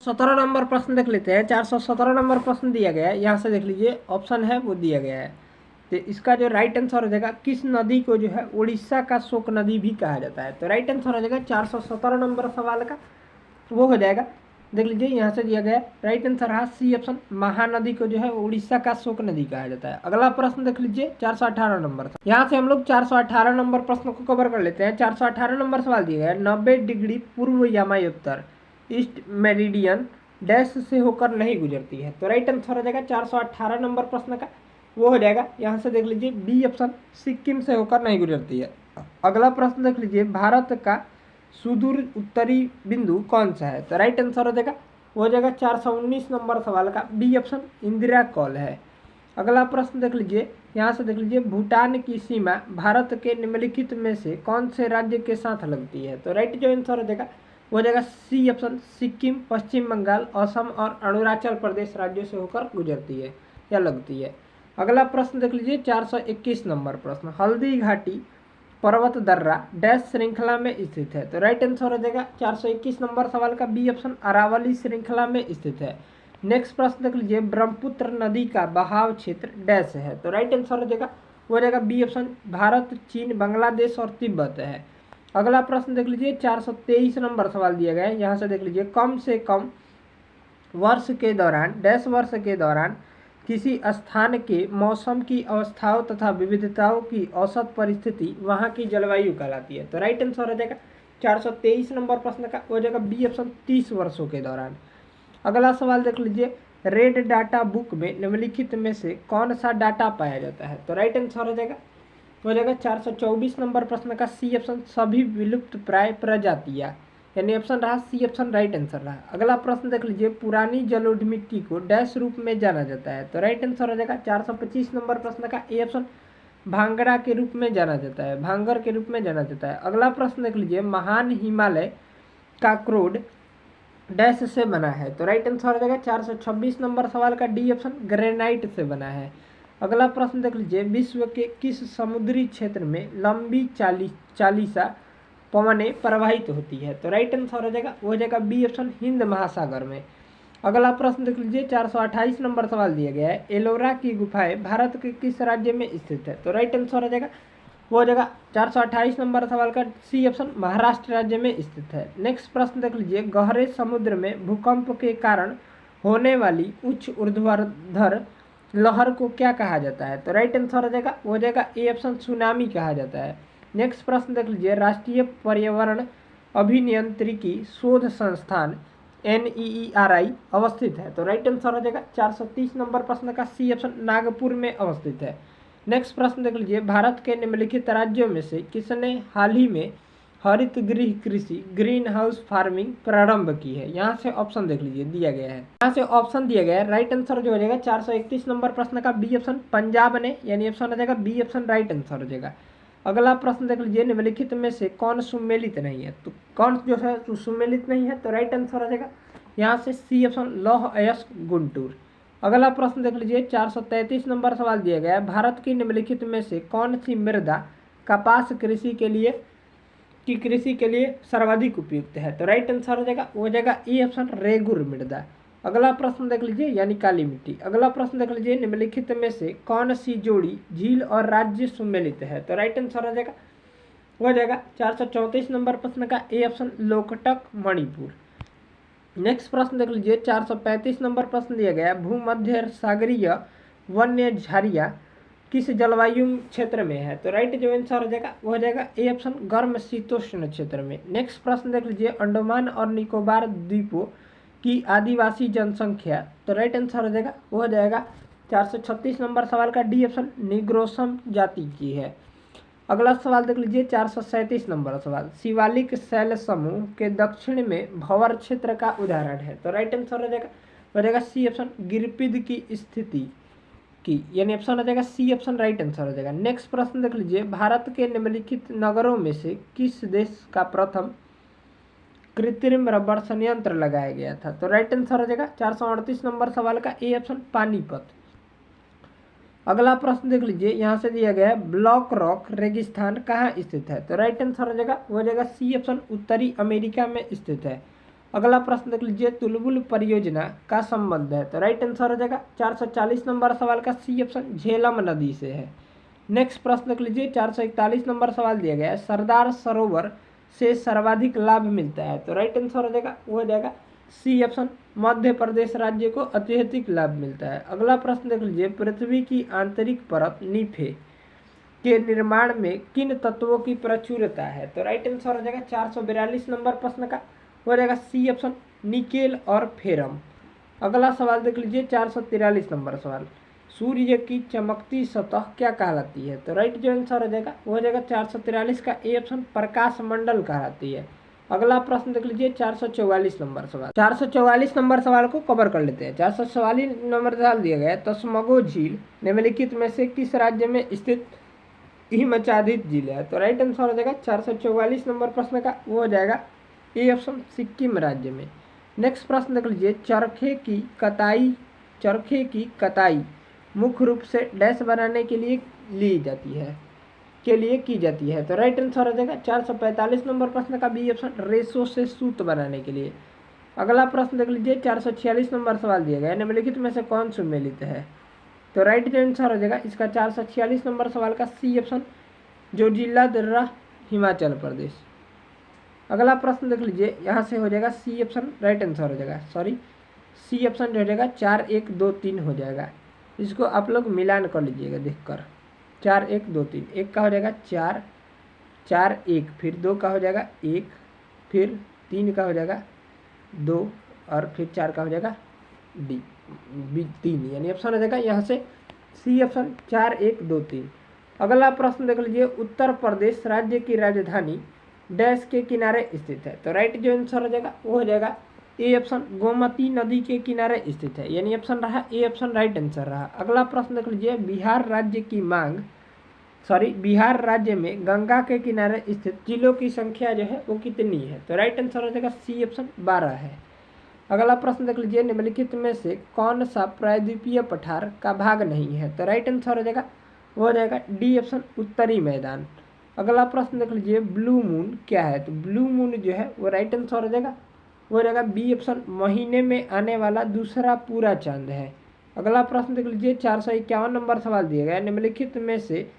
17 number प्रश्न देख लेते हैं। 417 नंबर प्रश्न दिया गया है, यहाँ से देख लीजिए ऑप्शन है वो दिया गया है। तो इसका जो राइट आंसर हो जाएगा, किस नदी को जो है उड़ीसा का शोक नदी भी कहा जाता है। तो राइट आंसर हो जाएगा 417 नंबर सवाल का वो हो जाएगा। देख लीजिए यहाँ से दिया गया है, राइट आंसर है सी ऑप्शन, महानदी को जो है उड़ीसा का शोक नदी कहा जाता है। अगला प्रश्न देख लीजिए 418 नंबर। यहाँ से हम लोग 418 नंबर प्रश्न को कवर कर लेते हैं। 418 नंबर सवाल दिया गया है, 90 डिग्री पूर्व यामायोत्तर ईस्ट मेरिडियन डैश से होकर नहीं गुजरती है। तो राइट आंसर हो जाएगा 418 नंबर प्रश्न का वो हो जाएगा, यहाँ से देख लीजिए बी ऑप्शन, सिक्किम से होकर नहीं गुजरती है। अगला प्रश्न देख लीजिए, भारत का सुदूर उत्तरी बिंदु कौन सा है। तो राइट आंसर हो जाएगा वो हो जाएगा 419 नंबर सवाल का बी ऑप्शन, इंदिरा कॉल है। अगला प्रश्न देख लीजिए, यहाँ से देख लीजिए, भूटान की सीमा भारत के निम्नलिखित में से कौन से राज्य के साथ लगती है। तो राइट जो आंसर हो जाएगा वो हो जाएगा सी ऑप्शन, सिक्किम, पश्चिम बंगाल, असम और अरुणाचल प्रदेश राज्यों से होकर गुजरती है या लगती है। अगला प्रश्न देख लीजिए 421 नंबर प्रश्न, हल्दी घाटी पर्वत दर्रा डैश श्रृंखला में स्थित है। तो राइट आंसर हो जाएगा 421 नंबर सवाल का बी ऑप्शन, अरावली श्रृंखला में स्थित है। नेक्स्ट प्रश्न देख लीजिए, ब्रह्मपुत्र नदी का बहाव क्षेत्र डैश है। तो राइट आंसर हो जाएगा वो हो जाएगा बी ऑप्शन, भारत, चीन, बांग्लादेश और तिब्बत है। अगला प्रश्न देख लीजिए 423 नंबर सवाल दिया गया है, यहाँ से देख लीजिए, कम से कम वर्ष के दौरान डैश वर्ष के दौरान किसी स्थान के मौसम की अवस्थाओं तथा विविधताओं की औसत परिस्थिति वहाँ की जलवायु कहलाती है। तो राइट आंसर हो जाएगा 423 नंबर प्रश्न का हो जाएगा बी ऑप्शन, 30 वर्षों के दौरान। अगला सवाल देख लीजिए, रेड डाटा बुक में निम्नलिखित में से कौन सा डाटा पाया जाता है। तो राइट आंसर हो जाएगा 424 नंबर प्रश्न का सी ऑप्शन, सभी विलुप्त प्राय प्रजातियाँ, यानी ऑप्शन रहा सी ऑप्शन राइट आंसर रहा। अगला प्रश्न देख लीजिए, पुरानी जलोढ़ मिट्टी को डैश रूप में जाना जाता है। तो राइट आंसर हो जाएगा 425 नंबर प्रश्न का ए ऑप्शन, भांगड़ा के रूप में जाना जाता है, भांगर के रूप में जाना जाता है। अगला प्रश्न देख लीजिए, महान हिमालय का क्रोड डैश से बना है। तो राइट आंसर हो जाएगा 426 नंबर सवाल का डी ऑप्शन, ग्रेनाइट से बना है। अगला प्रश्न देख लीजिए, विश्व के किस समुद्री क्षेत्र में लंबी चालीसा पवनें प्रवाहित होती है। तो राइट आंसर हो जाएगा वो हो जाएगा बी ऑप्शन, हिंद महासागर में। अगला प्रश्न देख लीजिए 428 नंबर सवाल दिया गया है, एलोरा की गुफाएं भारत के किस राज्य में स्थित है। तो राइट आंसर हो जाएगा वो हो जाएगा 428 नंबर सवाल का सी ऑप्शन, महाराष्ट्र राज्य में स्थित है। नेक्स्ट प्रश्न देख लीजिए, गहरे समुद्र में भूकंप के कारण होने वाली उच्च ऊर्ध्वाधर लहर को क्या कहा जाता है। तो राइट आंसर हो जाएगा वो हो जाएगा ए ऑप्शन, सुनामी कहा जाता है। नेक्स्ट प्रश्न देख लीजिए, राष्ट्रीय पर्यावरण अभियांत्रिकी शोध संस्थान NEERI अवस्थित है। तो राइट आंसर हो जाएगा 430 नंबर प्रश्न का सी ऑप्शन, नागपुर में अवस्थित है। नेक्स्ट प्रश्न देख लीजिए, भारत के निम्नलिखित राज्यों में से किसने हाल ही में हरित गृह कृषि ग्रीन हाउस फार्मिंग प्रारंभ की है। यहाँ से ऑप्शन देख लीजिए दिया गया है, यहाँ से ऑप्शन दिया गया है। राइट आंसर जो हो जाएगा 431 नंबर प्रश्न का बी ऑप्शन, पंजाब ने, यानी ऑप्शन हो जाएगा बी ऑप्शन राइट आंसर हो जाएगा। अगला प्रश्न देख लीजिए, निम्नलिखित में से कौन सुमेलित नहीं है। तो कौन जो है सुमेलित नहीं है। तो राइट आंसर हो जाएगा यहाँ से सी ऑप्शन, लौह अयस्क गुंटूर। अगला प्रश्न देख लीजिए 433 नंबर सवाल दिया गया है, भारत की निम्नलिखित में से कौन सी मृदा कपास कृषि के लिए सर्वाधिक उपयुक्त है। तो राइट आंसर हो जाएगा वो हो जाएगा ए ऑप्शन, रेगुर मृदा। अगला प्रश्न देख लीजिए, यानी काली मिट्टी। अगला प्रश्न देख लीजिए, निम्नलिखित में से कौन सी जोड़ी झील और राज्य सुमेलित है। तो राइट आंसर हो जाएगा वो हो जाएगा 434 नंबर प्रश्न का A option, Loktak Manipur. Next प्रश्न देख लीजिए 435 नंबर प्रश्न दिया गया, भूमध्य सागरीय वन्य झाड़ियाँ किस जलवायु क्षेत्र में है। तो राइट जो आंसर हो जाएगा वो हो जाएगा ए ऑप्शन, गर्म शीतोष्ण क्षेत्र में। नेक्स्ट प्रश्न देख लीजिए, अंडमान और निकोबार द्वीपों की आदिवासी जनसंख्या। तो राइट आंसर हो जाएगा वो हो जाएगा 436 नंबर सवाल का डी ऑप्शन, निग्रोसम जाति की है। अगला सवाल देख लीजिए 437 नंबर सवाल, शिवालिक शैल समूह के दक्षिण में भंवर क्षेत्र का उदाहरण है। तो राइट आंसर हो जाएगा सी ऑप्शन, गिरिपीद की स्थिति की, यानी ऑप्शन हो जाएगा सी ऑप्शन राइट आंसर हो जाएगा। नेक्स्ट प्रश्न देख लीजिए, भारत के निम्नलिखित नगरों में से किस देश का प्रथम कृत्रिम रबड़ संयंत्र लगाया गया था। तो राइट आंसर हो जाएगा 438 नंबर सवाल का ए ऑप्शन, पानीपत। अगला प्रश्न देख लीजिए, यहाँ से दिया गया है, ब्लैक रॉक रेगिस्तान कहाँ स्थित है। तो राइट आंसर हो जाएगा वो हो जाएगा सी ऑप्शन, उत्तरी अमेरिका में स्थित है। अगला प्रश्न देख लीजिए, तुलबुल परियोजना का संबंध है, तो राइट आंसर हो जाएगा 440 नंबर सवाल का सी ऑप्शन झेलम नदी से है। नेक्स्ट प्रश्न देख लीजिए, 441 नंबर सवाल दिया गया है, सरदार सरोवर से सर्वाधिक लाभ मिलता है, तो राइट आंसर हो जाएगा वो हो जाएगा सी ऑप्शन मध्य प्रदेश राज्य को अत्यधिक लाभ मिलता है। अगला प्रश्न देख लीजिए, पृथ्वी की आंतरिक परत नीफे के निर्माण में किन तत्वों की प्रचुरता है, तो राइट आंसर हो जाएगा 442 नंबर प्रश्न का हो जाएगा सी ऑप्शन निकेल और फेरम। अगला सवाल देख लीजिए, 443 नंबर सवाल, सूर्य की चमकती सतह क्या कहलाती है, तो राइट जो आंसर हो जाएगा वो हो जाएगा 443 का ए ऑप्शन प्रकाश मंडल कहलाती है। अगला प्रश्न देख लीजिए, 444 नंबर सवाल, 444 नंबर सवाल को कवर कर लेते हैं। 444 नंबर सवाल दिया गया है, तस्मगो झील निम्नलिखित में से किस राज्य में स्थित हिमचादित झील है, तो राइट आंसर हो जाएगा 444 नंबर प्रश्न का वो हो जाएगा ए ऑप्शन सिक्किम राज्य में। नेक्स्ट प्रश्न देख लीजिए, चरखे की कताई मुख्य रूप से डैश बनाने के लिए की जाती है, तो राइट आंसर हो जाएगा 445 नंबर प्रश्न का बी ऑप्शन रेशो से सूत बनाने के लिए। अगला प्रश्न देख लीजिए, 446 नंबर सवाल दिया गया है, निम्नलिखित में से कौन सुमेलित है, तो राइट जो आंसर हो जाएगा इसका 446 नंबर सवाल का सी ऑप्शन जोजिला दर्रा हिमाचल प्रदेश। अगला प्रश्न देख लीजिए, यहाँ से हो जाएगा सी ऑप्शन राइट आंसर हो जाएगा, सी ऑप्शन जो हो जाएगा 4 1 2 3 हो जाएगा। इसको आप लोग मिलान कर लीजिएगा देखकर, 4 1 2 3, एक का हो जाएगा 4 4 1, फिर 2 का हो जाएगा 1, फिर 3 का हो जाएगा 2 और फिर 4 का हो जाएगा डी 3, यानी ऑप्शन हो जाएगा यहाँ से सी ऑप्शन 4 1 2 3। अगला प्रश्न देख लीजिए, उत्तर प्रदेश राज्य की राजधानी डैश के किनारे स्थित है, तो राइट जो आंसर हो जाएगा वो हो जाएगा ए ऑप्शन गोमती नदी के किनारे स्थित है, यानी ऑप्शन रहा ए ऑप्शन राइट आंसर रहा। अगला प्रश्न देख लीजिए, बिहार राज्य में गंगा के किनारे स्थित जिलों की संख्या जो है वो कितनी है, तो राइट आंसर हो जाएगा सी ऑप्शन 12 है। अगला प्रश्न देख लीजिए, निम्नलिखित में से कौन सा प्रायद्वीपीय पठार का भाग नहीं है, तो राइट आंसर हो जाएगा वो हो जाएगा डी ऑप्शन उत्तरी मैदान। अगला प्रश्न देख लीजिए, ब्लू मून क्या है, तो ब्लू मून जो है वो राइट आंसर हो जाएगा वो हो जाएगा बी ऑप्शन महीने में आने वाला दूसरा पूरा चांद है। अगला प्रश्न देख लीजिए, 451 नंबर सवाल दिया गया, निम्नलिखित में से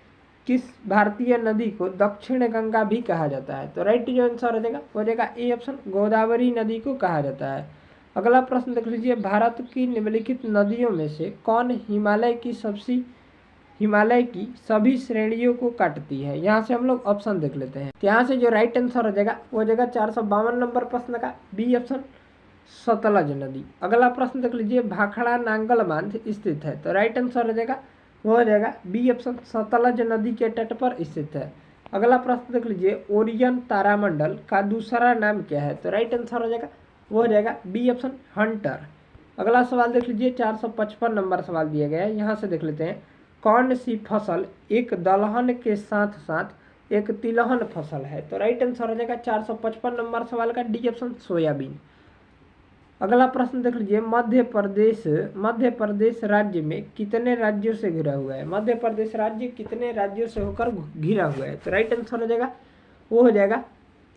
किस भारतीय नदी को दक्षिण गंगा भी कहा जाता है, तो राइट जो आंसर हो जाएगा वो हो जाएगा ए ऑप्शन गोदावरी नदी को कहा जाता है। अगला प्रश्न देख लीजिए, भारत की निम्नलिखित नदियों में से कौन हिमालय की सभी श्रेणियों को काटती है, यहाँ से हम लोग ऑप्शन देख लेते हैं। तो यहाँ से जो राइट आंसर हो जाएगा वो हो जाएगा 452 नंबर प्रश्न का बी ऑप्शन सतलज नदी। अगला प्रश्न देख लीजिए, भाखड़ा नांगल बांध स्थित है, तो राइट आंसर हो जाएगा वो हो जाएगा बी ऑप्शन सतलज नदी के तट पर स्थित है। अगला प्रश्न देख लीजिए, ओरियन तारामंडल का दूसरा नाम क्या है, तो राइट आंसर हो जाएगा वो हो जाएगा बी ऑप्शन हंटर। अगला सवाल देख लीजिए, 455 नंबर सवाल दिया गया है, यहाँ से देख लेते हैं, कौन सी फसल एक दलहन के साथ साथ एक तिलहन फसल है, तो राइट आंसर हो जाएगा 455 नंबर सवाल का डी ऑप्शन सोयाबीन। अगला प्रश्न देख लीजिए, मध्य प्रदेश राज्य में कितने राज्यों से घिरा हुआ है, मध्य प्रदेश राज्य कितने राज्यों से होकर घिरा हुआ है, तो राइट आंसर हो जाएगा वो हो जाएगा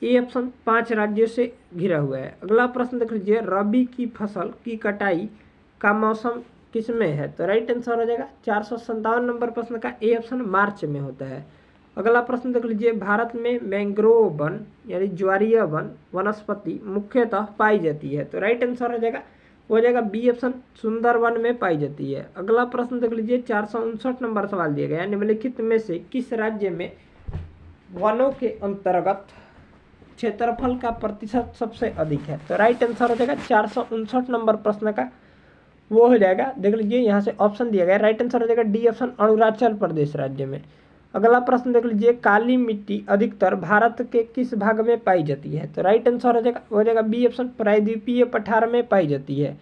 ए ऑप्शन 5 राज्यों से घिरा हुआ है। अगला प्रश्न देख लीजिए, रबी की फसल की कटाई का मौसम किसमें है, तो राइट आंसर हो जाएगा 457 नंबर प्रश्न का ए ऑप्शन मार्च में होता है। अगला प्रश्न देख लीजिए, भारत में मैंग्रोव वन यानी ज्वारीय वन वनस्पति मुख्यतः पाई जाती है, तो राइट आंसर हो जाएगा वो हो जाएगा बी ऑप्शन सुंदरवन में पाई जाती है। अगला प्रश्न देख लीजिए, 459 नंबर सवाल दिया गया, निम्नलिखित में से किस राज्य में वनों के अंतर्गत क्षेत्रफल का प्रतिशत सबसे अधिक है, तो राइट आंसर हो जाएगा 459 नंबर प्रश्न का वो हो जाएगा, देख लीजिए यहाँ से ऑप्शन दिया गया, राइट आंसर हो जाएगा डी ऑप्शन अरुणाचल प्रदेश राज्य में। अगला प्रश्न देख लीजिए, काली मिट्टी अधिकतर भारत के किस भाग में पाई जाती है, तो राइट आंसर हो जाएगा बी ऑप्शन प्रायद्वीपीय पठार में पाई जाती है।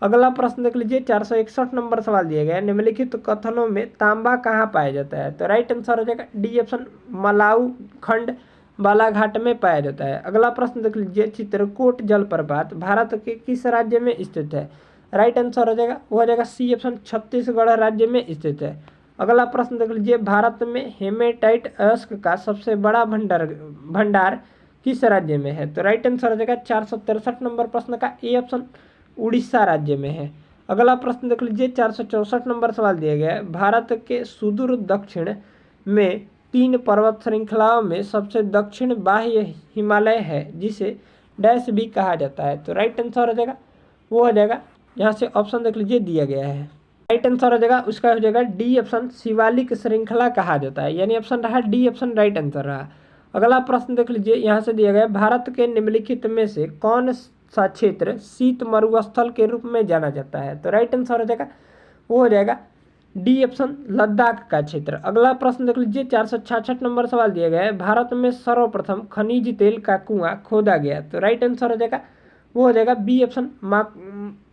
अगला प्रश्न देख लीजिए, 461 नंबर सवाल दिया गया, निम्नलिखित कथनों में तांबा कहाँ पाया जाता है, तो राइट आंसर हो जाएगा डी ऑप्शन मलाऊ खंड बालाघाट में पाया जाता है। अगला प्रश्न देख लीजिए, चित्रकूट जलप्रपात भारत के किस राज्य में स्थित है, राइट आंसर हो जाएगा वो हो जाएगा सी ऑप्शन छत्तीसगढ़ राज्य में स्थित है। अगला प्रश्न देख लीजिए, भारत में हेमेटाइट अयस्क का सबसे बड़ा भंडार किस राज्य में है? तो राइट आंसर हो जाएगा 463 नंबर प्रश्न का ए ऑप्शन उड़ीसा राज्य में है। अगला प्रश्न देख लीजिए, 464 नंबर सवाल दिया गया है, भारत के सुदूर दक्षिण में 3 पर्वत श्रृंखलाओं में सबसे दक्षिण बाह्य हिमालय है जिसे डैश भी कहा जाता है। तो राइट आंसर हो जाएगा वो हो जाएगा, यहाँ से ऑप्शन देख लीजिए दिया गया है, राइट आंसर हो जाएगा उसका हो जाएगा डी ऑप्शन शिवालिक श्रृंखला कहा जाता है, यानी ऑप्शन रहा डी ऑप्शन राइट आंसर रहा। अगला प्रश्न देख लीजिए, यहाँ से दिया गया भारत के निम्नलिखित में से कौन सा क्षेत्र शीत मरुस्थल के रूप में जाना जाता है? तो राइट आंसर हो जाएगा वो हो जाएगा डी ऑप्शन लद्दाख का क्षेत्र। अगला प्रश्न देख लीजिए, 466 नंबर सवाल दिया गया है, भारत में सर्वप्रथम खनिज तेल का कुआं खोदा गया। तो राइट आंसर हो जाएगा वो हो जाएगा बी ऑप्शन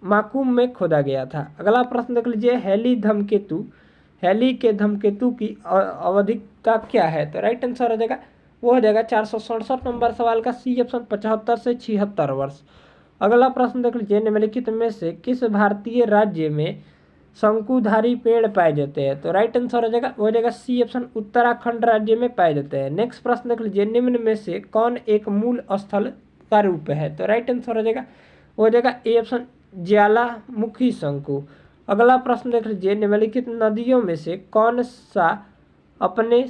माकूम में खोदा गया था। अगला प्रश्न देख लीजिए, हेली के धमकेतु की आवधिकता क्या है? तो राइट आंसर हो जाएगा वो हो जाएगा 467 नंबर सवाल का सी ऑप्शन 75 से 76 वर्ष। अगला प्रश्न देख लीजिए, निम्नलिखित में से किस भारतीय राज्य में शंकुधारी पेड़ पाए जाते हैं? तो राइट आंसर हो जाएगा वो हो जाएगा सी ऑप्शन उत्तराखंड राज्य में पाए जाते हैं। नेक्स्ट प्रश्न देख लीजिए, निम्न में से कौन एक मूल स्थल का रूप है? तो राइट आंसर हो जाएगा वो हो जाएगा ए ऑप्शन ज्वालामुखी शंकु। अगला प्रश्न देख लीजिए, निम्नलिखित नदियों में से कौन सा अपने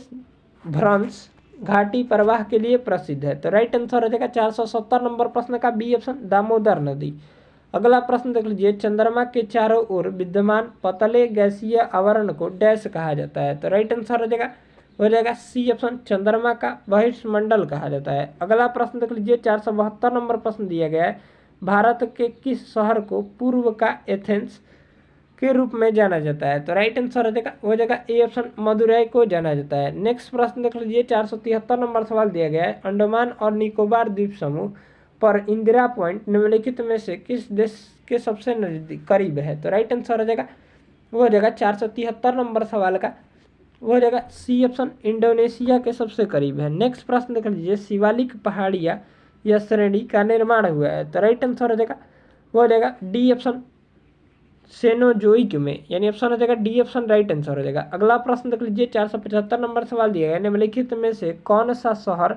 भ्रंश घाटी प्रवाह के लिए प्रसिद्ध है? तो राइट आंसर हो जाएगा 470 नंबर प्रश्न का बी ऑप्शन दामोदर नदी। अगला प्रश्न देख लीजिए, चंद्रमा के चारों ओर विद्यमान पतले गैसीय आवरण को डैश कहा जाता है? तो राइट आंसर हो जाएगा सी ऑप्शन चंद्रमा का बहिष्मंडल कहा जाता है। अगला प्रश्न देख लीजिए, 472 नंबर प्रश्न दिया गया है, भारत के किस शहर को पूर्व का एथेंस के रूप में जाना जाता है? तो राइट आंसर हो जाएगा ए ऑप्शन मदुरई को जाना जाता है। नेक्स्ट प्रश्न देख लीजिए, 473 नंबर सवाल दिया गया है, अंडमान और निकोबार द्वीप समूह पर इंदिरा पॉइंट निम्नलिखित में से किस देश के सबसे नजदीक करीब है? तो राइट आंसर हो जाएगा वो हो जाएगा 473 नंबर सवाल का वो हो जाएगा सी ऑप्शन इंडोनेशिया के सबसे करीब है। नेक्स्ट प्रश्न देख लीजिए, शिवालिक पहाड़ियाँ या श्रेणी का निर्माण हुआ है? तो राइट आंसर हो जाएगा वो हो जाएगा डी ऑप्शन सेनोजोइक में, यानी ऑप्शन हो जाएगा डी ऑप्शन राइट आंसर हो जाएगा। अगला प्रश्न देख लीजिए, 475 नंबर सवाल दिया गया है, निम्नलिखित में से कौन सा शहर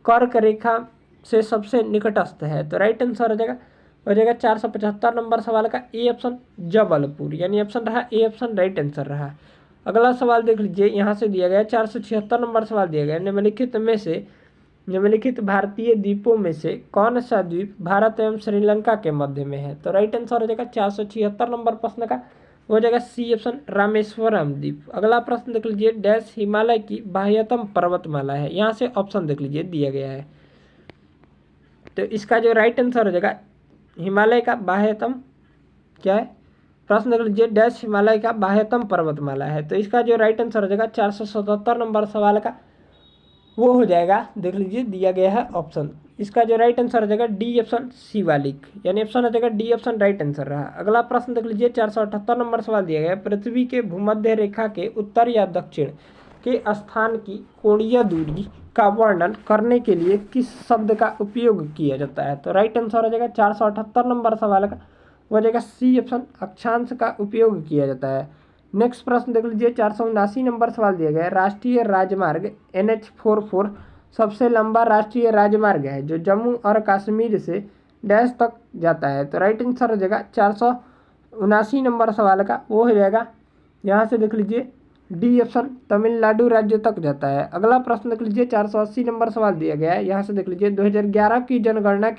कर्क रेखा से सबसे निकटस्थ है? तो राइट आंसर हो जाएगा 475 नंबर सवाल का ए ऑप्शन जबलपुर, यानी ऑप्शन रहा ए ऑप्शन राइट आंसर रहा। अगला सवाल देख लीजिए, यहाँ से दिया गया 476 नंबर सवाल दिया गया, निम्नलिखित भारतीय द्वीपों में से कौन सा द्वीप भारत एवं श्रीलंका के मध्य में है? तो राइट आंसर हो जाएगा 476 नंबर प्रश्न का हो जाएगा सी ऑप्शन रामेश्वरम द्वीप। अगला प्रश्न देख लीजिए, डैश हिमालय की बाह्यतम पर्वतमाला है? यहाँ से ऑप्शन देख लीजिए दिया गया है, तो इसका जो राइट आंसर हो जाएगा हिमालय का बाह्यतम क्या है? प्रश्न देख लीजिए, डैश हिमालय का बाह्यतम पर्वतमाला है, तो इसका जो राइट आंसर हो जाएगा 477 नंबर सवाल का वो हो जाएगा, देख लीजिए दिया गया है ऑप्शन, इसका जो राइट आंसर हो जाएगा डी ऑप्शन शिवालिक, यानी ऑप्शन हो जाएगा डी ऑप्शन राइट आंसर रहा। अगला प्रश्न देख लीजिए, 478 नंबर सवाल दिया गया, पृथ्वी के भूमध्य रेखा के उत्तर या दक्षिण के स्थान की कोणीय दूरी का वर्णन करने के लिए किस शब्द का उपयोग किया जाता है? तो राइट आंसर हो जाएगा 478 नंबर सवाल का हो जाएगा सी ऑप्शन अक्षांश का उपयोग किया जाता है। नेक्स्ट प्रश्न देख लीजिए, 479 नंबर सवाल दिया गया है, राष्ट्रीय राजमार्ग NH44 सबसे लंबा राष्ट्रीय राजमार्ग है जो जम्मू और कश्मीर से डैश तक जाता है? तो राइट आंसर हो जाएगा 479 नंबर सवाल का वो हो जाएगा, यहाँ से देख लीजिए डी ऑप्शन तमिलनाडु राज्य तक जाता है। अगला प्रश्न देख लीजिए, 480 नंबर सवाल दिया गया है, यहाँ से देख लीजिए 2011 की जनगणना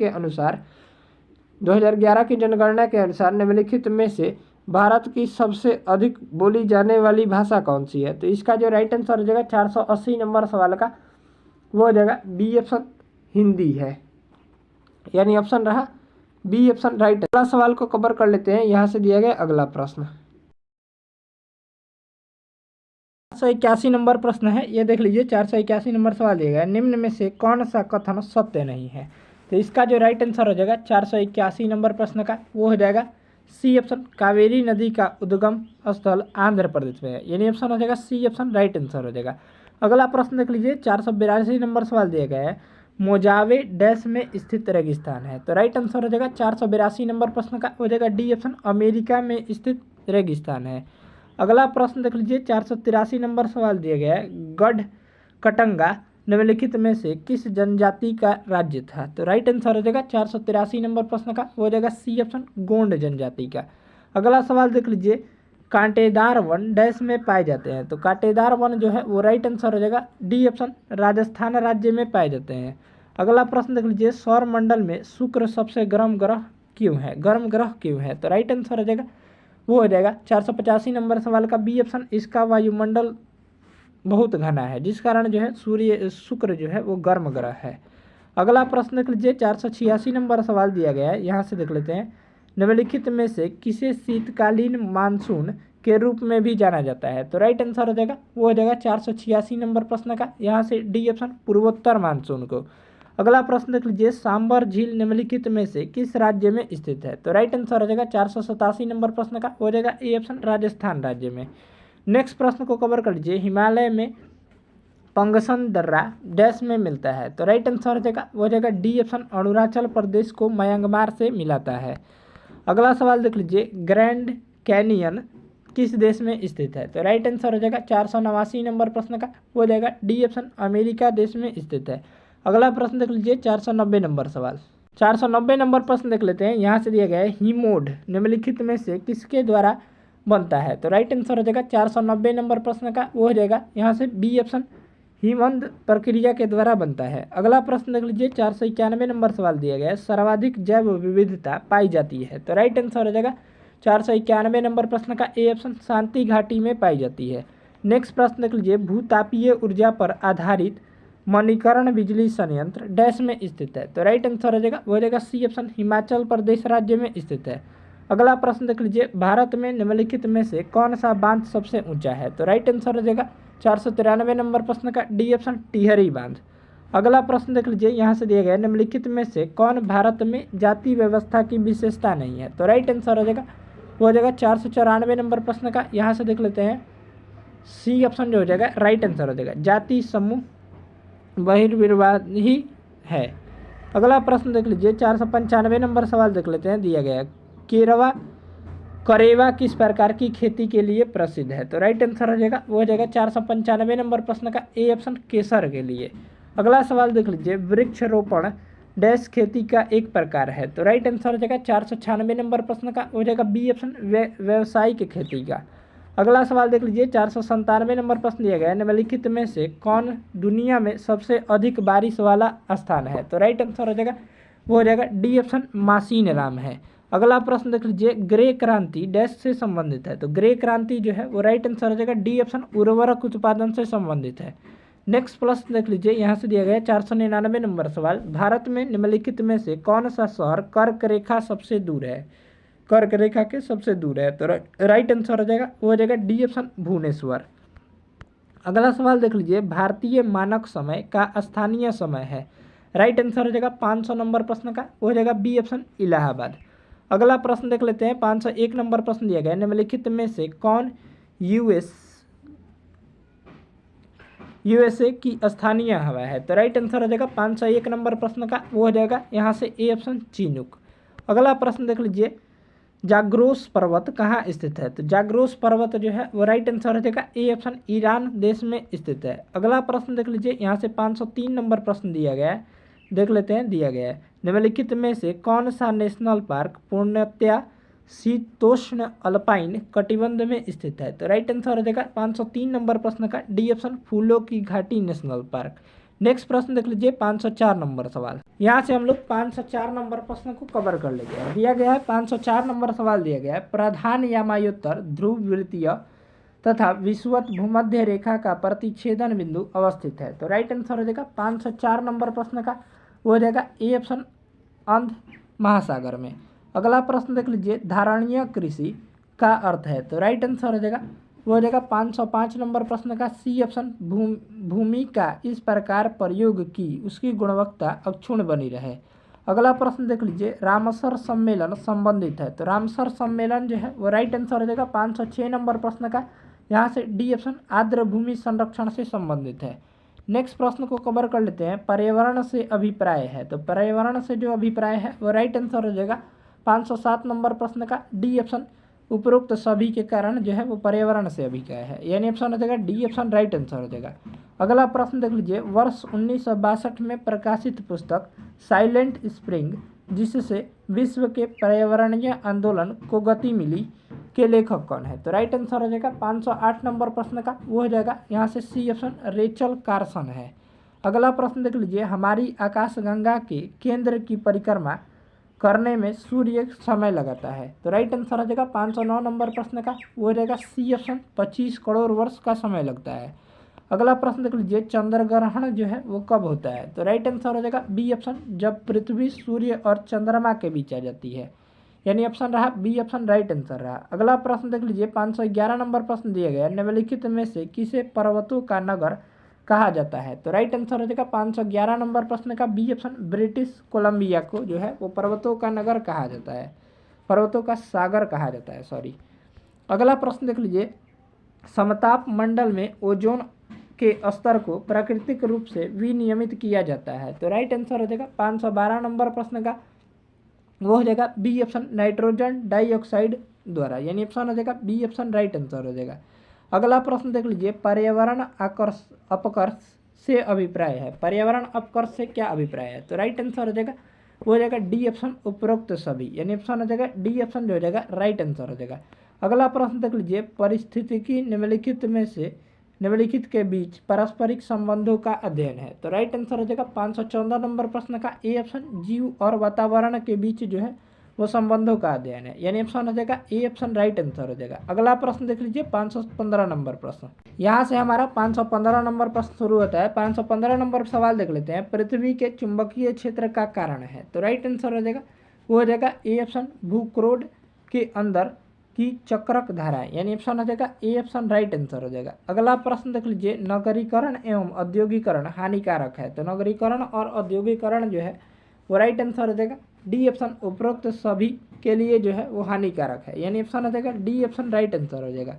के अनुसार निम्नलिखित में से भारत की सबसे अधिक बोली जाने वाली भाषा कौन सी है? तो इसका जो राइट आंसर हो जाएगा 480 नंबर सवाल का वो हो जाएगा बी ऑप्शन हिंदी है, यानी ऑप्शन रहा बी ऑप्शन राइट। अगला सवाल को कवर कर लेते हैं, यहाँ से दिया गया अगला प्रश्न 481 नंबर प्रश्न है, ये देख लीजिए 481 नंबर सवाल दिया गया, निम्न में से कौन सा कथन सत्य नहीं है? तो इसका जो राइट आंसर हो जाएगा 481 नंबर प्रश्न का वो हो जाएगा सी ऑप्शन कावेरी नदी का उद्गम स्थल आंध्र प्रदेश में है, यानी ऑप्शन हो जाएगा सी ऑप्शन राइट आंसर हो जाएगा। अगला प्रश्न देख लीजिए, 482 नंबर सवाल दिया गया है, मोजावे डैश में स्थित रेगिस्तान है? तो राइट आंसर हो जाएगा 482 नंबर प्रश्न का हो जाएगा डी ऑप्शन अमेरिका में स्थित रेगिस्तान है। अगला प्रश्न देख लीजिए, 483 नंबर सवाल दिया गया है, गढ़ कटंगा निम्नलिखित में से किस जनजाति का राज्य था? तो राइट आंसर हो जाएगा 483 नंबर प्रश्न का, वो हो जाएगा सी ऑप्शन, गोंड जनजाति का। अगला सवाल देख लीजिए, कांटेदार वन डैश में पाए जाते हैं? तो कांटेदार वन जो है वो राइट आंसर हो जाएगा डी ऑप्शन, राजस्थान राज्य में पाए जाते हैं। अगला प्रश्न देख लीजिए, सौर मंडल में शुक्र सबसे गर्म ग्रह क्यों है? गर्म ग्रह क्यों है? तो राइट आंसर हो जाएगा वो हो जाएगा 485 नंबर सवाल का बी ऑप्शन, इसका वायुमंडल बहुत घना है, जिस कारण जो है शुक्र जो है वो गर्म ग्रह है। अगला प्रश्न देख लीजिए, 486 नंबर सवाल दिया गया है, यहाँ से देख लेते हैं, निम्नलिखित में से किसे शीतकालीन मानसून के रूप में भी जाना जाता है? तो राइट आंसर हो जाएगा वो हो जाएगा 486 नंबर प्रश्न का, यहाँ से डी ऑप्शन, पूर्वोत्तर मानसून को। अगला प्रश्न देख लीजिए, सांबर झील निम्नलिखित में से किस राज्य में स्थित है? तो राइट आंसर हो जाएगा 487 नंबर प्रश्न का, हो जाएगा ए ऑप्शन, राजस्थान राज्य में। नेक्स्ट प्रश्न को कवर कर लीजिए, हिमालय में पंगसन दर्रा डैश में मिलता है? तो राइट आंसर हो जाएगा वो हो जाएगा डी ऑप्शन, अरुणाचल प्रदेश को म्यांमार से मिलाता है। अगला सवाल देख लीजिए, ग्रैंड कैनियन किस देश में स्थित है? तो राइट आंसर हो जाएगा 489 नंबर प्रश्न का, वो हो जाएगा डी ऑप्शन, अमेरिका देश में स्थित है। अगला प्रश्न देख लीजिए, 490 नंबर सवाल, 490 नंबर प्रश्न देख लेते हैं, यहाँ से दिया गया है, हीमोड निम्नलिखित में से किसके द्वारा बनता है? तो राइट आंसर हो जाएगा 490 नंबर प्रश्न का, वो हो जाएगा यहाँ से बी ऑप्शन, हिमंद प्रक्रिया के द्वारा बनता है। अगला प्रश्न देख लीजिए, 491 नंबर सवाल दिया गया है, सर्वाधिक जैव विविधता पाई जाती है? तो राइट आंसर हो जाएगा 491 नंबर प्रश्न का ए ऑप्शन, शांति घाटी में पाई जाती है। नेक्स्ट प्रश्न देख लीजिए, भूतापीय ऊर्जा पर आधारित मणिकर्ण बिजली संयंत्र डैश में स्थित है? तो राइट आंसर हो जाएगा वो हो जाएगा सी ऑप्शन, हिमाचल प्रदेश राज्य में स्थित है। अगला प्रश्न देख लीजिए, भारत में निम्नलिखित में से कौन सा बांध सबसे ऊंचा है? तो राइट आंसर हो जाएगा 493 नंबर प्रश्न का डी ऑप्शन, टिहरी बांध। अगला प्रश्न देख लीजिए, यहाँ से दिया गया है, निम्नलिखित में से कौन भारत में जाति व्यवस्था की विशेषता नहीं है? तो राइट आंसर हो जाएगा वो हो जाएगा 494 नंबर प्रश्न का, यहाँ से देख लेते हैं, सी ऑप्शन जो हो जाएगा राइट आंसर हो जाएगा, जाति समूह बहिर्विवाद ही है। अगला प्रश्न देख लीजिए, 495 नंबर सवाल देख लेते हैं, दिया गया है, करेवा किस प्रकार की खेती के लिए प्रसिद्ध है? तो राइट आंसर हो जाएगा वो हो जाएगा 495 नंबर प्रश्न का ए ऑप्शन, केसर के लिए। अगला सवाल देख लीजिए, वृक्षारोपण डैश खेती का एक प्रकार है? तो राइट आंसर हो जाएगा 496 नंबर प्रश्न का, हो जाएगा बी ऑप्शन, व्यावसायिक खेती का। अगला सवाल देख लीजिए, 497 नंबर प्रश्न दिया गया है, निम्नलिखित में से कौन दुनिया में सबसे अधिक बारिश वाला स्थान है? तो राइट आंसर हो जाएगा वो हो जाएगा डी ऑप्शन, मासीनराम है। अगला प्रश्न देख लीजिए, ग्रे क्रांति डैश से संबंधित है? तो ग्रे क्रांति जो है वो राइट आंसर हो जाएगा डी ऑप्शन, उर्वरक उत्पादन से संबंधित है। नेक्स्ट प्रश्न देख लीजिए, यहाँ से दिया गया है 499 नंबर सवाल, भारत में निम्नलिखित में से कौन सा शहर कर्क रेखा सबसे दूर है? कर्क रेखा के सबसे दूर है? तो राइट आंसर हो जाएगा वो हो जाएगा डी ऑप्शन, भुवनेश्वर। अगला सवाल देख लीजिए, भारतीय मानक समय का स्थानीय समय है? राइट आंसर हो जाएगा 500 नंबर प्रश्न का, वो हो जाएगा बी ऑप्शन, इलाहाबाद। अगला प्रश्न देख लेते हैं, 501 नंबर प्रश्न दिया गया है, निम्नलिखित में से कौन यूएसए की स्थानीय हवा है? तो राइट आंसर हो जाएगा 501 नंबर प्रश्न का, वो हो जाएगा यहाँ से ए ऑप्शन, चिनूक। अगला प्रश्न देख लीजिए, जाग्रोस पर्वत कहाँ स्थित है? तो जाग्रोस पर्वत जो है वो राइट आंसर हो जाएगा ए ऑप्शन, ईरान देश में स्थित है। अगला प्रश्न देख लीजिए, यहाँ से 503 नंबर प्रश्न दिया गया है, देख लेते हैं, दिया गया है, निम्नलिखित में से कौन सा नेशनल पार्क पूर्णतया शीतोष्ण अल्पाइन कटिबंध में स्थित है? तो राइट आंसर हो जाएगा 503 नंबर प्रश्न का डी ऑप्शन, फूलों की घाटी नेशनल पार्क। नेक्स्ट प्रश्न देख लीजिए, 504 नंबर सवाल, यहाँ से हम लोग 504 नंबर प्रश्न को कवर कर लेंगे। दिया गया है 504 नंबर सवाल दिया गया है, प्रधान यामायोत्तर ध्रुव वृत्तीय तथा विषुवत भूमध्य रेखा का प्रतिच्छेदन बिंदु अवस्थित है? तो राइट आंसर हो जाएगा 504 नंबर प्रश्न का, वो हो जाएगा ए ऑप्शन, अंध महासागर में। अगला प्रश्न देख लीजिए, धारणीय कृषि का अर्थ है? तो राइट आंसर हो जाएगा वो हो जाएगा 505 नंबर प्रश्न का सी ऑप्शन, भूमि का इस प्रकार प्रयोग की उसकी गुणवत्ता अक्षुण्ण बनी रहे। अगला प्रश्न देख लीजिए, रामसर सम्मेलन संबंधित है? तो रामसर सम्मेलन जो है वो राइट आंसर हो जाएगा 506 नंबर प्रश्न का, यहाँ से डी ऑप्शन, आर्द्र भूमि संरक्षण से संबंधित है। नेक्स्ट प्रश्न को कवर कर लेते हैं, पर्यावरण से अभिप्राय है? तो पर्यावरण से जो अभिप्राय है वो राइट आंसर हो जाएगा 507 नंबर प्रश्न का डी ऑप्शन, उपरोक्त सभी के कारण जो है वो पर्यावरण से अभिकय है, यानी ऑप्शन हो जाएगा डी ऑप्शन राइट आंसर हो जाएगा। अगला प्रश्न देख लीजिए, वर्ष 1962 में प्रकाशित पुस्तक साइलेंट स्प्रिंग, जिससे विश्व के पर्यावरणीय आंदोलन को गति मिली, के लेखक कौन है? तो राइट आंसर हो जाएगा 508 नंबर प्रश्न का वो हो जाएगा यहाँ से सी ऑप्शन रेचल कार्सन है। अगला प्रश्न देख लीजिए, हमारी आकाशगंगा के केंद्र की परिक्रमा करने में सूर्य समय लगाता है, तो राइट आंसर हो जाएगा 509 नंबर प्रश्न का वो हो जाएगा सी ऑप्शन 25 करोड़ वर्ष का समय लगता है। अगला प्रश्न देख लीजिए, चंद्र ग्रहण जो है वो कब होता है? तो राइट आंसर हो जाएगा बी ऑप्शन, जब पृथ्वी सूर्य और चंद्रमा के बीच आ जाती है, यानी ऑप्शन रहा बी ऑप्शन राइट आंसर रहा। अगला प्रश्न देख लीजिए, 511 नंबर प्रश्न दिया गया, निम्नलिखित में से किसे पर्वतों का नगर कहा जाता है? तो राइट आंसर हो जाएगा 511 नंबर प्रश्न का बी ऑप्शन, ब्रिटिश कोलंबिया को जो है वो पर्वतों का नगर कहा जाता है, पर्वतों का सागर कहा जाता है, सॉरी। अगला प्रश्न देख लीजिए, समताप मंडल में ओजोन के स्तर को प्राकृतिक रूप से विनियमित किया जाता है, तो राइट आंसर हो जाएगा 512 नंबर प्रश्न का वो हो जाएगा बी ऑप्शन, नाइट्रोजन डाइऑक्साइड द्वारा, यानी ऑप्शन हो जाएगा बी ऑप्शन राइट आंसर हो जाएगा। अगला प्रश्न देख लीजिए, पर्यावरण अपकर्ष से अभिप्राय है, पर्यावरण अपकर्ष से क्या अभिप्राय है? तो राइट आंसर हो जाएगा वो हो जाएगा डी ऑप्शन, उपरोक्त सभी, यानी ऑप्शन हो जाएगा डी ऑप्शन जो हो जाएगा राइट आंसर हो जाएगा। अगला प्रश्न देख लीजिए, पारिस्थितिकी निम्नलिखित में से निम्नलिखित के बीच पारस्परिक संबंधों का अध्ययन है, तो राइट आंसर हो जाएगा 514 नंबर प्रश्न का ए ऑप्शन, जीव और वातावरण के बीच जो है वो संबंधों का अध्ययन है, यानी ऑप्शन हो जाएगा ए ऑप्शन राइट आंसर हो जाएगा। अगला प्रश्न देख लीजिए, 515 नंबर प्रश्न, यहाँ से हमारा 515 नंबर प्रश्न शुरू होता है। 515 नंबर सवाल देख लेते हैं, पृथ्वी के चुंबकीय क्षेत्र का कारण है, तो राइट आंसर हो जाएगा वो हो जाएगा ए ऑप्शन, भूक्रोड के अंदर की चक्रक धाराएं, यानी ऑप्शन हो जाएगा ए ऑप्शन राइट आंसर हो जाएगा। अगला प्रश्न देख लीजिए, नगरीकरण एवं औद्योगिकरण हानिकारक है, तो नगरीकरण और औद्योगिकरण जो है वो राइट आंसर हो जाएगा डी ऑप्शन, उपरोक्त सभी के लिए जो है वो हानिकारक है, यानी ऑप्शन हो जाएगा डी ऑप्शन राइट आंसर हो जाएगा।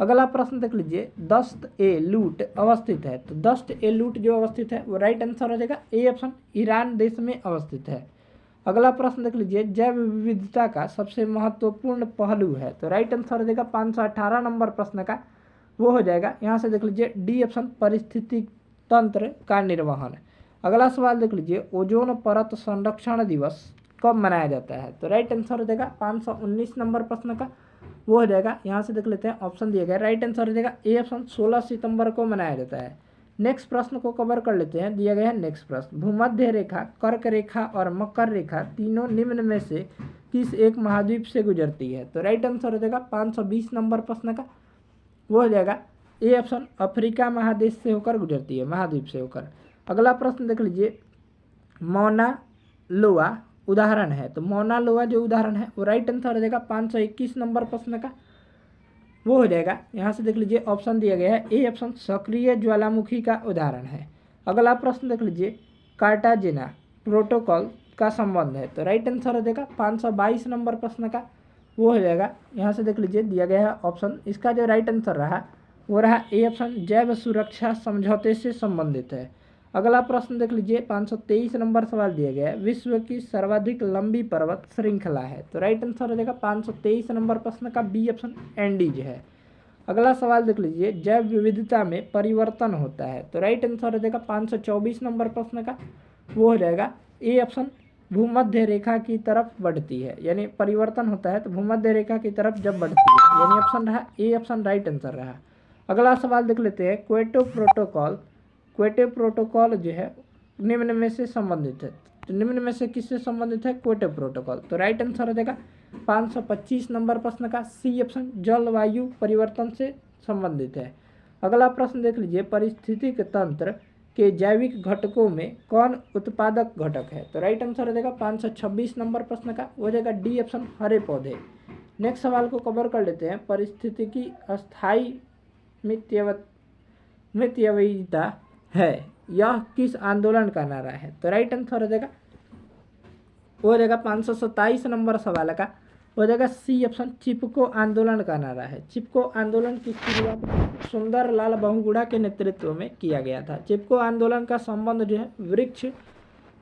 अगला प्रश्न देख लीजिए, दस्त ए लूट अवस्थित है, तो दस्त ए लूट जो अवस्थित है वो राइट आंसर हो जाएगा ए ऑप्शन, ईरान देश में अवस्थित है। अगला प्रश्न देख लीजिए, जैव विविधता का सबसे महत्वपूर्ण पहलू है, तो राइट आंसर हो जाएगा 518 नंबर प्रश्न का वो हो जाएगा यहाँ से देख लीजिए डी ऑप्शन, परिस्थिति तंत्र का निर्वहन। अगला सवाल देख लीजिए, ओजोन परत संरक्षण दिवस कब मनाया जाता है? तो राइट आंसर हो जाएगा 519 नंबर प्रश्न का वो हो जाएगा यहाँ से देख लेते हैं, ऑप्शन दिया गया राइट आंसर हो जाएगा ए ऑप्शन, 16 सितंबर को मनाया जाता है। नेक्स्ट प्रश्न को कवर कर लेते हैं, दिया गया है नेक्स्ट प्रश्न, भूमध्य रेखा, कर्क रेखा और मकर रेखा तीनों निम्न में से किस एक महाद्वीप से गुजरती है? तो राइट आंसर हो जाएगा 520 नंबर प्रश्न का वो हो जाएगा ए ऑप्शन, अफ्रीका महादेश से होकर गुजरती है, महाद्वीप से होकर। अगला प्रश्न देख लीजिए, मौना लोआ उदाहरण है, तो मौना लोआ जो उदाहरण है वो राइट आंसर हो जाएगा 521 नंबर प्रश्न का वो हो जाएगा यहाँ से देख लीजिए, ऑप्शन दिया गया है ए ऑप्शन, सक्रिय ज्वालामुखी का उदाहरण है। अगला प्रश्न देख लीजिए, कार्टाजेना प्रोटोकॉल का संबंध है, तो राइट आंसर हो जाएगा 522 नंबर प्रश्न का वो हो जाएगा यहाँ से देख लीजिए, दिया गया है ऑप्शन, इसका जो राइट आंसर रहा वो रहा ए ऑप्शन, जैव सुरक्षा समझौते से संबंधित है। अगला प्रश्न देख लीजिए, 523 नंबर सवाल दिया गया है, विश्व की सर्वाधिक लंबी पर्वत श्रृंखला है, तो राइट आंसर हो जाएगा 523 नंबर प्रश्न का बी ऑप्शन, एंडीज है। अगला सवाल देख लीजिए, जैव विविधता में परिवर्तन होता है, तो राइट आंसर हो जाएगा 524 नंबर प्रश्न का वो हो जाएगा ए ऑप्शन, भूमध्य रेखा की तरफ बढ़ती है, यानी परिवर्तन होता है तो भूमध्य रेखा की तरफ जब बढ़ती है, यानी ऑप्शन रहा ए ऑप्शन राइट आंसर रहा। अगला सवाल देख लेते हैं, क्योटो प्रोटोकॉल जो है निम्न में से संबंधित है, तो निम्न में से किससे संबंधित है? क्योटो प्रोटोकॉल, तो राइट आंसर हो जाएगा 525 नंबर प्रश्न का सी ऑप्शन, जलवायु परिवर्तन से संबंधित है। अगला प्रश्न देख लीजिए, पारिस्थितिक तंत्र के जैविक घटकों में कौन उत्पादक घटक है? तो राइट आंसर हो जाएगा 526 नंबर प्रश्न का हो जाएगा डी ऑप्शन, हरे पौधे। नेक्स्ट सवाल को कवर कर लेते हैं, पारिस्थितिकी अस्थायी मितव्ययिता है, यह किस आंदोलन का नारा है? तो राइट आंसर हो जाएगा वो हो जाएगा 527 नंबर सवाल का हो जाएगा सी ऑप्शन, चिपको आंदोलन का नारा है। चिपको आंदोलन की शुरुआत सुंदरलाल बहुगुणा के नेतृत्व में किया गया था। चिपको आंदोलन का संबंध जो है वृक्ष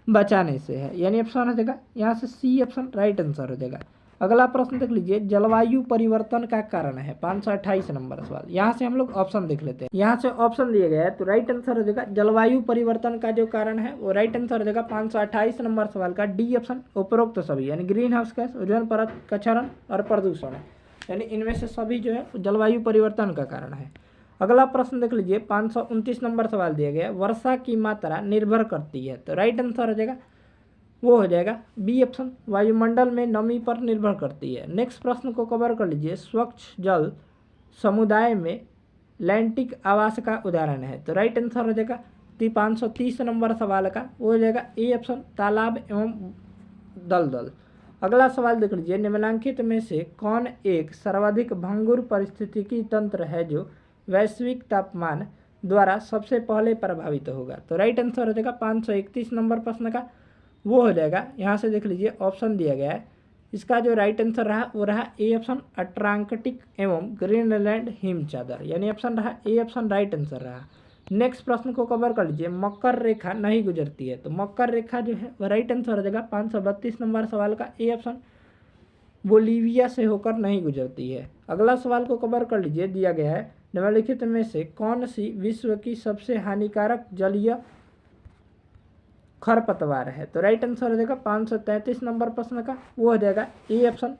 बचाने से है, यानी ऑप्शन हो जाएगा यहाँ से सी ऑप्शन राइट आंसर हो जाएगा। अगला प्रश्न देख लीजिए, जलवायु परिवर्तन का कारण है, 528 नंबर सवाल। यहाँ से हम लोग ऑप्शन देख लेते हैं। यहाँ से ऑप्शन दिए गए हैं, तो राइट आंसर हो जाएगा जलवायु परिवर्तन का जो कारण है वो राइट आंसर हो जाएगा 528 नंबर सवाल का डी ऑप्शन, उपरोक्त सभी, यानी ग्रीन हाउस गैस, ओजोन परत का क्षरण और प्रदूषण है, यानी इनमें से सभी जो है जलवायु परिवर्तन का कारण है। अगला प्रश्न देख लीजिए, 529 नंबर सवाल दिया गया है, वर्षा की मात्रा निर्भर करती है, तो राइट आंसर हो जाएगा वो हो जाएगा बी ऑप्शन, वायुमंडल में नमी पर निर्भर करती है। नेक्स्ट प्रश्न को कवर कर लीजिए, स्वच्छ जल समुदाय में लैंटिक आवास का उदाहरण है, तो राइट आंसर हो जाएगा 530 नंबर सवाल का वो हो जाएगा ए ऑप्शन, तालाब एवं दलदल। अगला सवाल देख लीजिए, निम्नलिखित में से कौन एक सर्वाधिक भंगुर पारिस्थितिकी तंत्र है जो वैश्विक तापमान द्वारा सबसे पहले प्रभावित होगा, तो राइट आंसर हो जाएगा 531 नंबर प्रश्न का वो हो जाएगा। यहाँ से देख लीजिए ऑप्शन दिया गया है, इसका जो राइट आंसर रहा वो रहा ए ऑप्शन, अट्लांटिक एवं ग्रीनलैंड हिम चादर, यानी ऑप्शन रहा ए ऑप्शन राइट आंसर रहा। नेक्स्ट प्रश्न को कवर कर लीजिए, मकर रेखा नहीं गुजरती है, तो मकर रेखा जो है वह राइट आंसर हो जाएगा 532 नंबर सवाल का ए ऑप्शन, बोलीविया से होकर नहीं गुजरती है। अगला सवाल को कवर कर लीजिए, दिया गया है निम्नलिखित में से कौन सी विश्व की सबसे हानिकारक जलीय खरपतवार है, तो राइट आंसर हो जाएगा 533 नंबर प्रश्न का वो हो जाएगा ए ऑप्शन,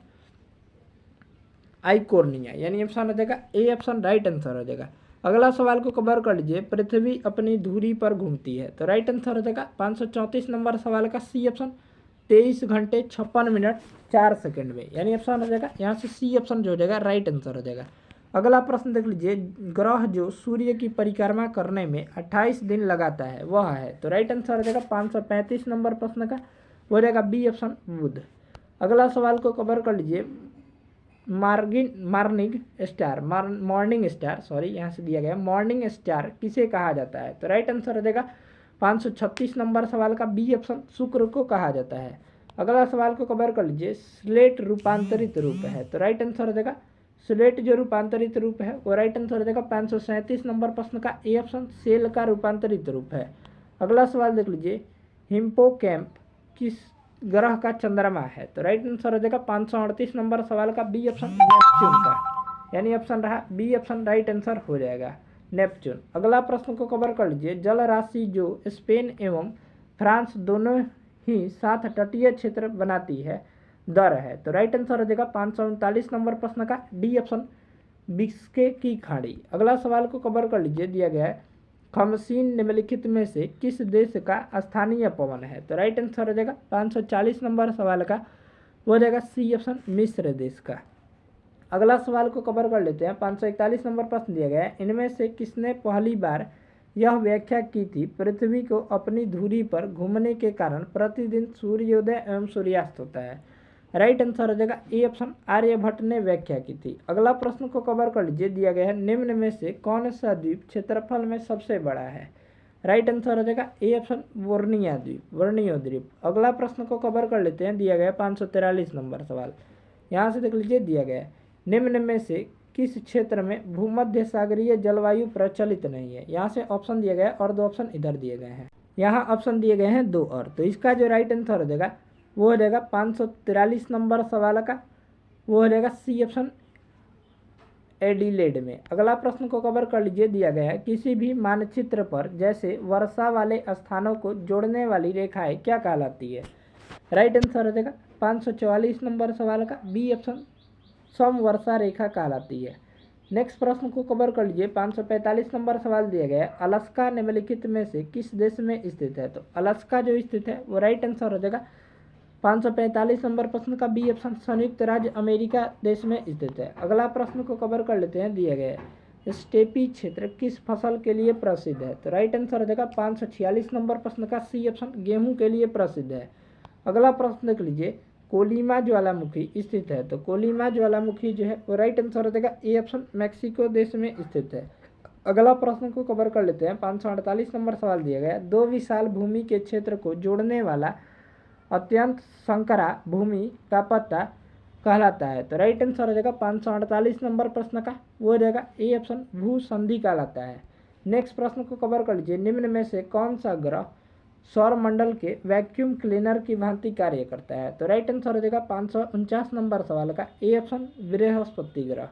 आइकोर्निया, यानी ऑप्शन हो जाएगा ए ऑप्शन राइट आंसर हो जाएगा। अगला सवाल को कवर कर लीजिए, पृथ्वी अपनी धुरी पर घूमती है, तो राइट आंसर हो जाएगा 534 नंबर सवाल का सी ऑप्शन, 23 घंटे 56 मिनट 4 सेकंड में, यानी ऑप्शन हो जाएगा यहाँ से सी ऑप्शन जो हो जाएगा राइट आंसर हो जाएगा। अगला प्रश्न देख लीजिए, ग्रह जो सूर्य की परिक्रमा करने में 28 दिन लगाता है वह है, तो राइट आंसर हो जाएगा 535 नंबर प्रश्न का वो हो जाएगा बी ऑप्शन, बुध। अगला सवाल को कवर कर लीजिए, मॉर्निंग स्टार सॉरी यहाँ से दिया गया मॉर्निंग स्टार किसे कहा जाता है, तो राइट आंसर हो जाएगा 536 नंबर सवाल का बी ऑप्शन, शुक्र को कहा जाता है। अगला सवाल को कवर कर लीजिए, स्लेट रूपांतरित रूप है, तो राइट आंसर हो जाएगा स्लेट जो रूपांतरित रूप है वो राइट आंसर हो जाएगा 537 नंबर प्रश्न का ए ऑप्शन, सेल का रूपांतरित रूप है। अगला सवाल देख लीजिए, हिप्पोकैम्प किस ग्रह का चंद्रमा है, तो राइट आंसर हो जाएगा 538 नंबर सवाल का बी ऑप्शन, नेपच्यून का, यानी ऑप्शन रहा बी ऑप्शन राइट आंसर हो जाएगा नेपच्यून। अगला प्रश्न को कवर कर लीजिए, जल राशि जो स्पेन एवं फ्रांस दोनों ही साथ तटीय क्षेत्र बनाती है दर है, तो राइट आंसर हो जाएगा 539 नंबर प्रश्न का डी ऑप्शन, बिस्के की खाड़ी। अगला सवाल को कवर कर लीजिए, दिया गया है खमसीन निम्नलिखित में से किस देश का स्थानीय पवन है, तो राइट आंसर हो जाएगा 540 नंबर सवाल का वो हो जाएगा सी ऑप्शन, मिस्र देश का। अगला सवाल को कवर कर लेते हैं, 541 नंबर प्रश्न दिया गया है, इनमें से किसने पहली बार यह व्याख्या की थी, पृथ्वी को अपनी धुरी पर घूमने के कारण प्रतिदिन सूर्योदय एवं सूर्यास्त होता है, राइट आंसर हो जाएगा ए ऑप्शन, आर्यभट्ट ने व्याख्या की थी। अगला प्रश्न को कवर कर लीजिए, दिया गया है निम्न में से कौन सा द्वीप क्षेत्रफल में सबसे बड़ा है, राइट आंसर हो जाएगा ए ऑप्शन, बोर्नियो द्वीप। अगला प्रश्न को कवर कर लेते हैं, दिया गया 543 नंबर सवाल। यहाँ से देख लीजिए, दिया गया है निम्न में से किस क्षेत्र में भूमध्य सागरीय जलवायु प्रचलित नहीं है, यहाँ से ऑप्शन दिया गया है और दो ऑप्शन इधर दिए गए हैं, यहाँ ऑप्शन दिए गए हैं दो और, तो इसका जो राइट आंसर हो जाएगा वो हो जाएगा 543 नंबर सवाल का वो हो जाएगा सी ऑप्शन, एडिलेड में। अगला प्रश्न को कवर कर लीजिए, दिया गया है किसी भी मानचित्र पर जैसे वर्षा वाले स्थानों को जोड़ने वाली रेखाएं क्या कहलाती है, राइट आंसर हो जाएगा 544 नंबर सवाल का बी ऑप्शन, समवर्षा रेखा कहलाती है। नेक्स्ट प्रश्न को कवर कर लीजिए, 545 नंबर सवाल दिया गया है, अलास्का निम्नलिखित में से किस देश में स्थित है, तो अलास्का जो स्थित है वो राइट आंसर हो जाएगा 545 नंबर प्रश्न का बी ऑप्शन, संयुक्त राज्य अमेरिका देश में स्थित है। अगला प्रश्न को कवर कर लेते हैं, दिया गया है स्टेपी क्षेत्र किस फसल के लिए प्रसिद्ध है, तो राइट आंसर हो जाएगा 546 नंबर प्रश्न का सी ऑप्शन, गेहूं के लिए प्रसिद्ध है। अगला प्रश्न देख लीजिए, कोलिमा ज्वालामुखी स्थित है, तो कोलिमा ज्वालामुखी जो है वो राइट आंसर हो जाएगा ए ऑप्शन, मैक्सिको देश में स्थित है। अगला प्रश्न को कवर कर लेते हैं, 548 नंबर सवाल दिया गया, दो विशाल भूमि के क्षेत्र को जोड़ने वाला अत्यंत संकरा भूमि का पट्टा कहलाता है, तो राइट आंसर हो जाएगा 548 नंबर प्रश्न का वो हो जाएगा ए ऑप्शन, भू संधि कहलाता है। नेक्स्ट प्रश्न को कवर कर लीजिए, निम्न में से कौन सा ग्रह सौर मंडल के वैक्यूम क्लीनर की भांति कार्य करता है। तो राइट आंसर हो जाएगा 549 नंबर सवाल का ए ऑप्शन बृहस्पति ग्रह।